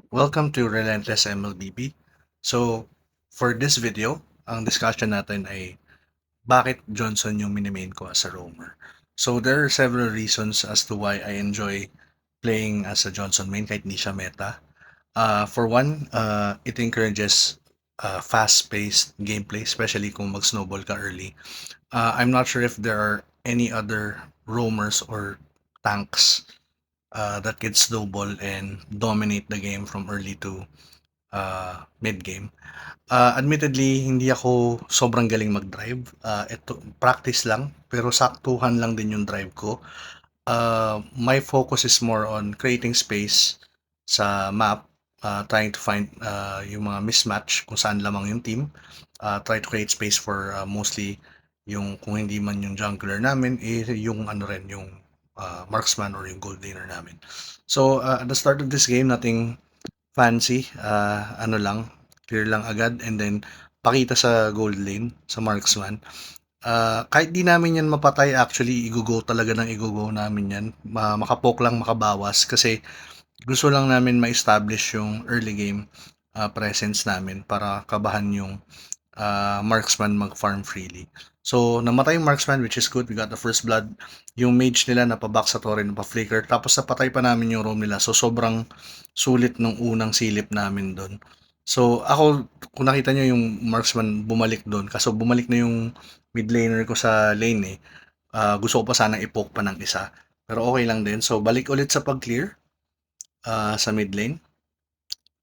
Welcome to Relentless MLBB. So, for this video, ang discussion natin ay bakit Johnson yung minimain ko as a roamer. So, there are several reasons as to why I enjoy playing as a Johnson main kahit hindi siya meta. For one, it encourages fast-paced gameplay, especially kung mag-snowball ka early. I'm not sure if there are any other roamers or tanks that can snowball and dominate the game from early to mid-game. Admittedly, hindi ako sobrang galing mag-drive. Ito, practice lang, pero saktuhan lang din yung drive ko. My focus is more on creating space sa map, trying to find yung mga mismatch kung saan lamang yung team. Try to create space for mostly yung kung hindi man yung jungler namin, yung ano rin, yung marksman or yung gold laner namin. So, at the start of this game, nothing fancy, ano lang, clear lang agad and then pakita sa gold lane, sa marksman. Kahit di namin yan mapatay, actually, igugo talaga ng igugo namin yan. Makapok lang, makabawas kasi gusto lang namin ma-establish yung early game presence namin para kabahan yung marksman mag-farm freely. So, namatay yung marksman, which is good. We got the first blood. Yung mage nila napaback sa torre, napaflicker. Tapos napatay pa namin yung roam nila. So, sobrang sulit nung unang silip namin doon. So, ako, kung nakita nyo yung marksman bumalik doon, kaso bumalik na yung mid laner ko sa lane eh. Gusto ko pa sanang i-poke pa ng isa. Pero okay lang din. So, balik ulit sa pag-clear sa mid lane.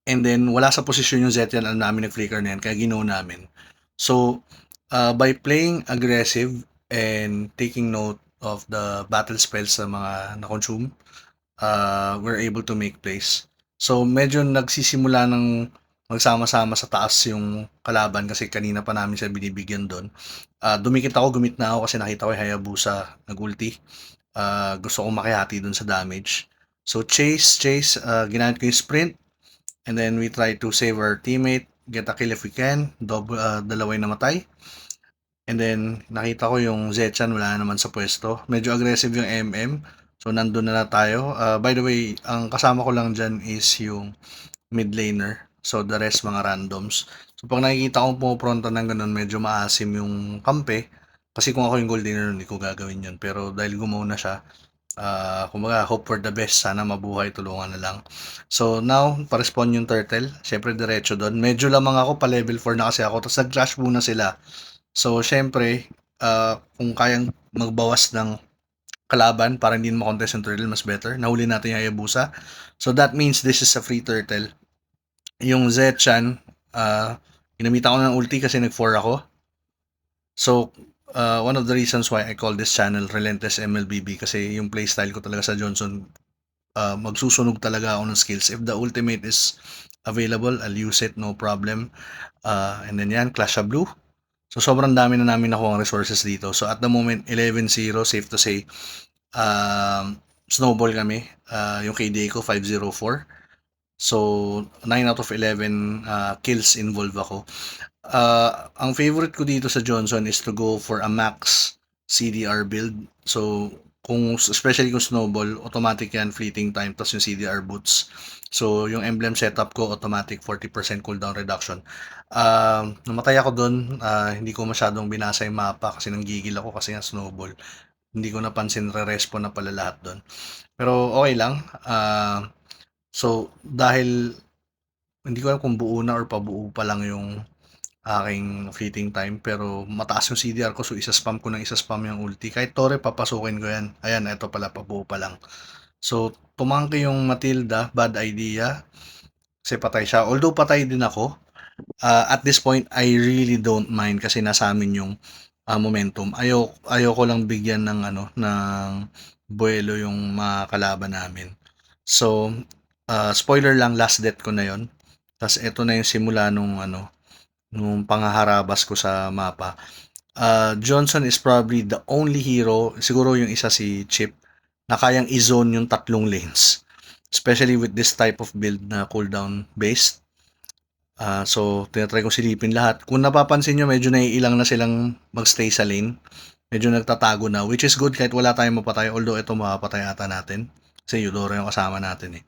And then, wala sa posisyon yung Zetian, alam namin nag-flicker na yan, kaya ginaw namin. So, by playing aggressive and taking note of the battle spells sa mga na-consume, we're able to make plays. So, medyo nagsisimula ng magsama-sama sa taas yung kalaban kasi kanina pa namin siya binibigyan doon. Dumikit ako, gumit na ako kasi nakita ko yung Hayabusa nag-ulti. Gusto kong makihati doon sa damage. So, chase, ginamit ko yung sprint. And then we try to save our teammate, get a kill if we can. Dalawa yung namatay. And then nakita ko yung Zechan wala na naman sa pwesto. Medyo aggressive yung MM. So nandun na tayo. By the way, ang kasama ko lang dyan is yung mid laner. So the rest mga randoms. So pag nakikita kong pumupronta ng ganun, medyo maasim yung kampe. Kasi kung ako yung gold laner, hindi ko gagawin yun. Pero dahil gumaw na siya, kumbaga, hope for the best. Sana mabuhay, tulungan na lang. So, now, pa-respawn yung turtle. Siyempre, diretso doon. Medyo lamang ako, pa level 4 na kasi ako. Tapos, nag-crash muna sila. So, siyempre, kung kayang magbawas ng kalaban para hindi makontest yung turtle, mas better. Nahuli natin yung Hayabusa. So, that means this is a free turtle. Yung Zechan, ginamitan ko ng ulti kasi nag-4 ako. So, one of the reasons why I call this channel Relentless MLBB kasi yung playstyle ko talaga sa Johnson, magsusunog talaga ako ng skills. If the ultimate is available, I'll use it, no problem. And then yan, Clash of Blue. So, sobrang dami na namin nakuha ang resources dito. So, at the moment, 11-0, safe to say, snowball kami. Yung KDA ko, 504. So, 9 out of 11 kills involved ako. Ang favorite ko dito sa Johnson is to go for a max CDR build. So, especially kung snowball, automatic yan, fleeting time, tapos yung CDR boots. So, yung emblem setup ko, automatic 40% cooldown reduction. Namatay ako doon, hindi ko masyadong binasa yung mapa kasi nanggigil ako kasi nga snowball. Hindi ko napansin, re-respawn na pala lahat doon. Pero okay lang. So, dahil hindi ko alam kung buo na or pabuo pa lang yung aking fleeting time pero mataas yung CDR ko so isa-spam ko ng isa-spam yung ulti. Kahit Torre papasukin ko yan. Ayan, ito pala pabuo pa lang. So, tumangki yung Matilda, bad idea. Kasi patay siya. Although patay din ako, at this point, I really don't mind kasi nasa amin yung momentum. Ayaw ko lang bigyan ng ng buwelo yung mga kalaban namin. So, spoiler lang, last death ko na yon. Tapos ito na yung simula nung panghaharabas ko sa mapa. Johnson is probably the only hero, siguro yung isa si Chip, na kayang i-zone yung tatlong lanes. Especially with this type of build na cooldown based. So, tinatry kong silipin lahat. Kung napapansin nyo, medyo naiilang na silang magstay sa lane. Medyo nagtatago na, which is good kahit wala tayong mapatay. Although ito mapapatay ata natin. Kasi Eudora yung kasama natin eh.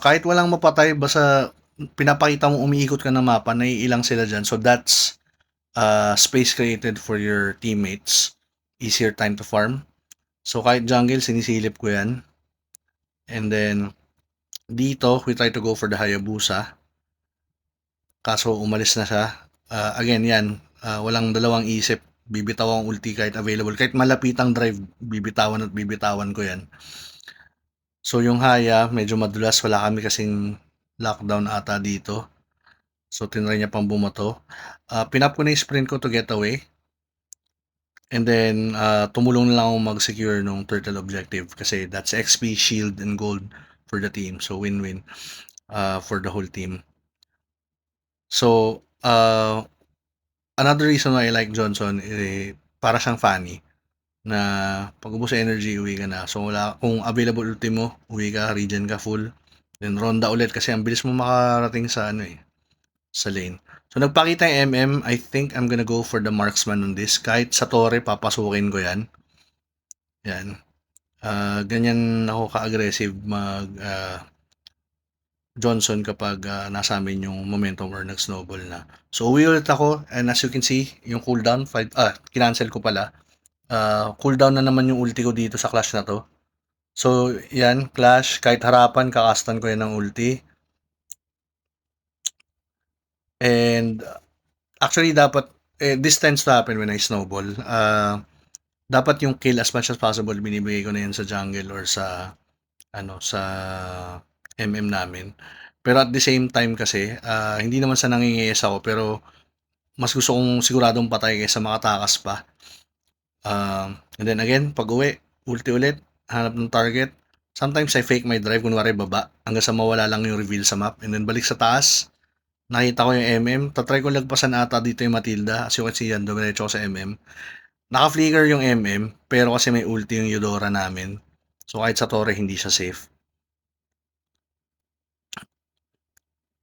Kahit walang mapatay, basta pinapakita mo umiikot ka ng mapa, naiilang sila dyan. So that's space created for your teammates. Easier time to farm. So kahit jungle, sinisilip ko yan. And then, dito, we try to go for the Hayabusa. Kaso umalis na siya. Again, yan. Walang dalawang isip. Bibitaw ang ulti kahit available. Kahit malapitang drive, bibitawan at bibitawan ko yan. So yung Haya, medyo madulas. Wala kami kasing lockdown ata dito. So tinry niya pang bumato. Pinap ko na yung sprint ko to get away. And then, tumulong na lang ako mag-secure nung turtle objective kasi that's XP, shield, and gold for the team. So win-win for the whole team. So, another reason why I like Johnson, para siyang funny na pag ubos sa energy, uwi ka na. So, kung available ulti mo, uwi ka, regen ka full. Then, ronda ulit kasi ang bilis mo makarating sa sa lane. So, nagpakita yung MM. I think I'm gonna go for the marksman on this. Kahit sa torre, papasukin ko yan. Yan. Ganyan ako ka-aggressive mag Johnson kapag nasa amin yung momentum or nag-snowball na. So, uwi ulit ako and as you can see, yung cooldown, kinancel ko pala. Cooldown na naman yung ulti ko dito sa clash na to. So, yan, clash, kahit harapan, kakastan ko yan ng ulti. And, actually, dapat, this tends to happen when I snowball. Dapat yung kill as much as possible, binibigay ko na yan sa jungle or sa MM namin. Pero at the same time kasi, hindi naman sa nangingiyes ako, pero mas gusto kong siguradong patay kaysa makatakas pa. And then again, pag uwi, ulti ulit, hanap ng target. Sometimes I fake my drive, kunwari baba, hanggang sa mawala lang yung reveal sa map. And then balik sa taas, nakita ko yung MM, tatry ko lagpasan ata dito yung Matilda. As you can see yan, dumiretso ko sa MM. Naka-flicker yung MM, pero kasi may ulti yung Eudora namin. So kahit sa torre, hindi siya safe.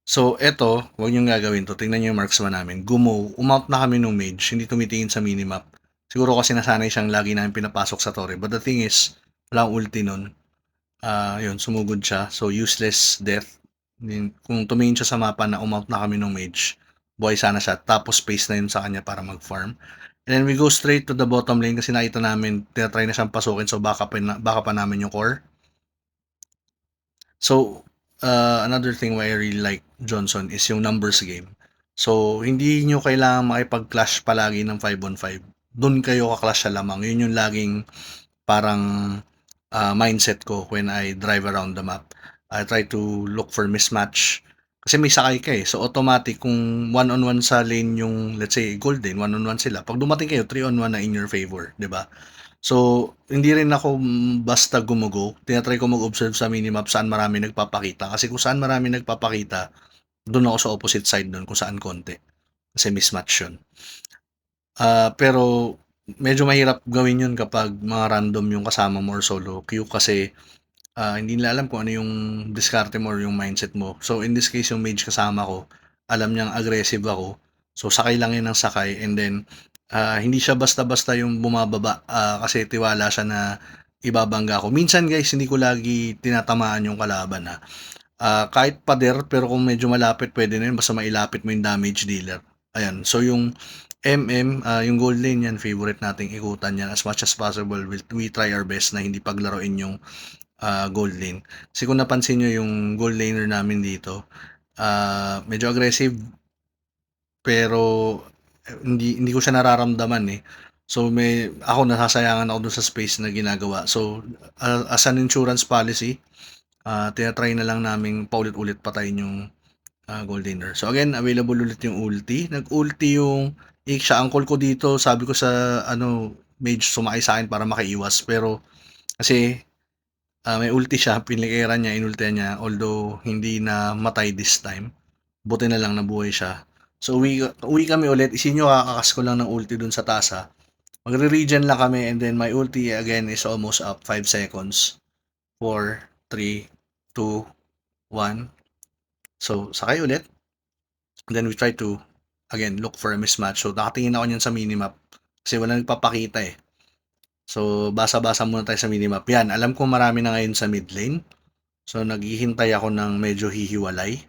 So, eto, huwag niyong gagawin to. Tingnan niyo yung marksman namin. Umount na kami nung mage. Hindi tumitingin sa minimap. Siguro kasi nasanay siyang lagi namin pinapasok sa torre. But the thing is, wala akong ulti nun. Yun, sumugod siya. So, useless death. Kung tumingin siya sa mapa na umount na kami nung mage, buhay sana siya. Tapos space na yun sa kanya para mag-farm. And then we go straight to the bottom lane kasi nakita namin, tinatry na siyang pasukin. So, baka pa namin yung core. So, another thing why I really like Johnson is yung numbers game. So, hindi nyo kailangan makipag-clash palagi ng 5-on-5. Doon kayo ka-clash sa lamang. Yun yung laging parang mindset ko when I drive around the map. I try to look for mismatch. Kasi may sakay ka eh. So, automatic kung 1-on-1 sa lane yung, let's say, golden, 1-on-1 sila. Pag dumating kayo, 3-on-1 na in your favor. 'Di ba? So, hindi rin ako basta gumugo. Tinatry ko mag-observe sa minimap saan marami nagpapakita. Kasi kung saan marami nagpapakita, doon ako sa opposite side doon kung saan konti. Kasi mismatch yun. Pero medyo mahirap gawin yun kapag mga random yung kasama mo or solo queue kasi hindi nila alam kung ano yung diskarte mo or yung mindset mo. So, in this case, yung mage kasama ko, alam niyang aggressive ako. So, sakay lang yun ng sakay. And then, hindi siya basta-basta yung bumababa kasi tiwala siya na ibabangga ko. Minsan, guys, hindi ko lagi tinatamaan yung kalaban. Kahit pader, pero kung medyo malapit, pwede na yun. Basta mailapit mo yung damage dealer. Ayan. So, yung MM, yung gold lane yan, favorite nating ikutan yan. As much as possible, we try our best na hindi paglaruin yung gold lane. Kasi kung napansin nyo yung gold laner namin dito, medyo aggressive pero hindi ko siya nararamdaman eh. So ako nasasayangan ako dun sa space na ginagawa. So as an insurance policy, tinatry na lang namin paulit-ulit patayin yung gold laner. So again, available ulit yung ulti. Nag-ulti yung Iksha. Ang call ko dito, sabi ko sa mage sumakay sa akin para makaiwas. Pero kasi may ulti siya, pinlikera niya, inultihan niya, although hindi na matay this time. Buti na lang nabuhay siya. So uwi kami ulit, isin nyo kakakas ko lang ng ulti dun sa taas ha. Magre-regen lang kami and then my ulti again is almost up 5 seconds. 4, 3, 2, 1. So sakay ulit. And then we try to again look for a mismatch. So nakatingin ako niyan sa minimap kasi wala nagpapakita eh. So, basa-basa muna tayo sa minimap. Yan, alam ko marami na ngayon sa mid lane. So, naghihintay ako ng medyo hihiwalay.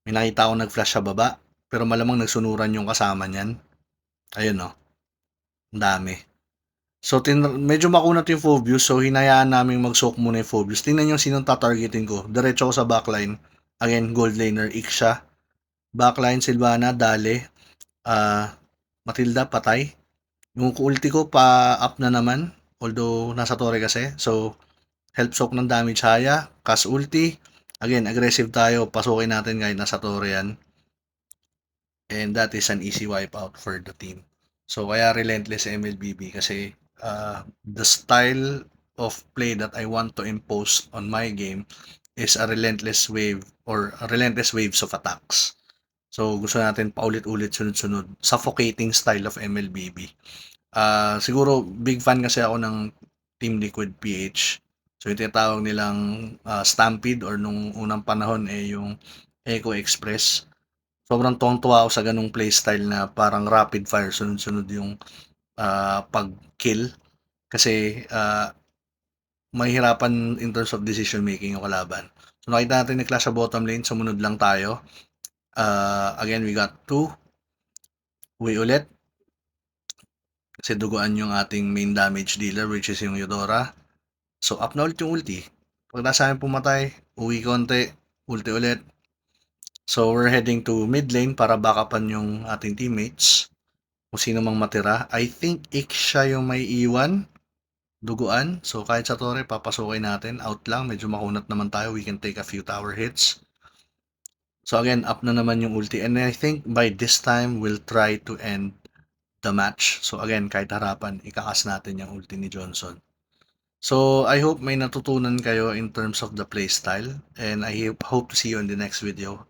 May nakita akong nag-flash sa baba, pero malamang nagsunuran yung kasama niyan. Ayun, no? Ang dami. So, medyo makunat yung Phobius, so hinayaan naming mag-soak muna yung Phobius. Tingnan nyo sinong tatargetin ko. Diretso ko sa backline. Again, gold laner, Iksha. Backline, Sylvana, Dale. Matilda, patay. Yung ulti ko, pa-up na naman. Although, nasa torre kasi. So, help soak ng damage haya. Cast ulti. Again, aggressive tayo. Pasukin natin kahit nasa torre yan. And that is an easy wipeout for the team. So, kaya relentless MLBB kasi the style of play that I want to impose on my game is a relentless wave or a relentless waves of attacks. So, gusto natin paulit-ulit, sunod-sunod. Suffocating style of MLBB. Siguro, big fan kasi ako ng Team Liquid PH. So, yung tinatawag nilang Stampede or nung unang panahon yung Echo Express. Sobrang tuwang-tuwa ako sa ganung playstyle na parang rapid fire, sunod-sunod yung pag-kill. Kasi mahihirapan in terms of decision making yung kalaban. So nakita natin ni Clash sa bottom lane, sumunod lang tayo. Again, we got 2. Uwi ulit. Kasi duguan yung ating main damage dealer which is yung Eudora. So up na ulit yung ulti. Pag nasa amin pumatay, uwi konti, ulti ulit. So we're heading to mid lane para backupan yung ating teammates. Kung sino mang matira. I think Iksha yung may iwan. Duguan. So kahit sa torre, papasukin natin. Out lang. Medyo makunat naman tayo. We can take a few tower hits. So again, up na naman yung ulti. And I think by this time, we'll try to end the match. So again, kahit harapan, ikakas natin yung ulti ni Johnson. So I hope may natutunan kayo in terms of the playstyle. And I hope to see you in the next video.